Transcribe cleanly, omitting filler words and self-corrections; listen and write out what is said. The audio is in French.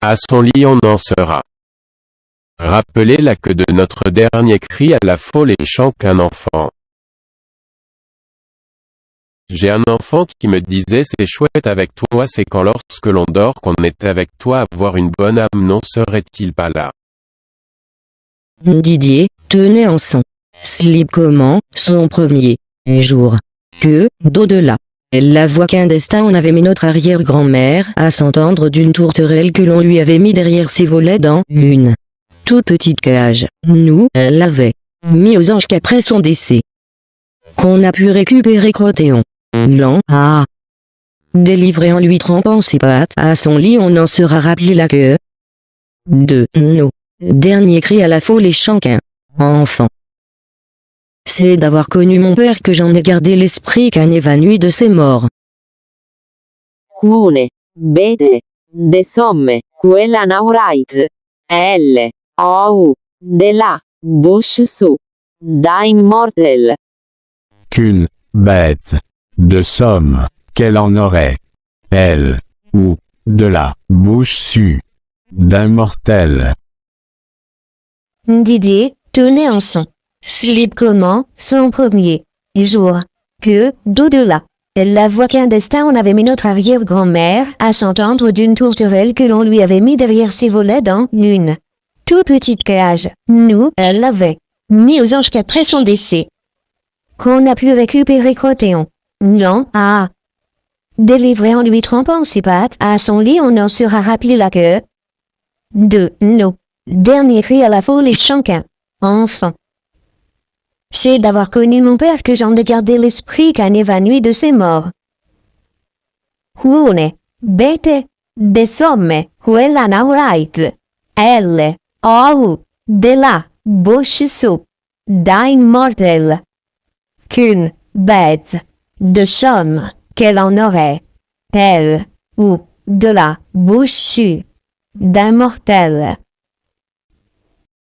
À son lit on en sera. Rappelez la que de notre dernier cri à la folle et chant qu'un enfant. J'ai un enfant qui me disait c'est chouette avec toi, c'est quand lorsque l'on dort qu'on est avec toi, avoir une bonne âme, non serait-il pas là? Didier tenait en son slip comment son premier jour que d'au-delà. La voix qu'un destin on avait mis notre arrière-grand-mère à s'entendre d'une tourterelle que l'on lui avait mis derrière ses volets dans une toute petite cage. Nous l'avait mis aux anges qu'après son décès qu'on a pu récupérer Crotéon. L'an a délivré en lui trempant ses pattes à son lit, on en sera rappelé la queue de nos derniers cris à la folle et chant qu'un enfant. C'est d'avoir connu mon père que j'en ai gardé l'esprit qu'un évanoui de ses morts. Cune, bete, de somme, quella naurait, L, O, de la, bouche su, da immortel. Qu'une bête de somme qu'elle en aurait, elle, ou de la bouche sue d'un mortel. Didier tenait en son slip comment son premier jour que d'au-delà. La voix qu'un destin on avait mis notre arrière-grand-mère à s'entendre d'une tourterelle que l'on lui avait mis derrière ses volets dans une toute petite cage. Nous l'avait mis aux anges qu'après son décès qu'on a pu récupérer Crotéon. L'an a délivré en lui trempant ses pattes à son lit, on en sera rappelé la queue de nos derniers cris à la folle et chant qu'un enfant. C'est d'avoir connu mon père que j'en ai gardé l'esprit qu'un évanoui de ses morts. Cune, bete, de somme, quella naurait, elle, ou, de la, bouche su, da immortel. Qu'une bête de somme qu'elle en aurait, elle, ou de la bouche sue d'un mortel.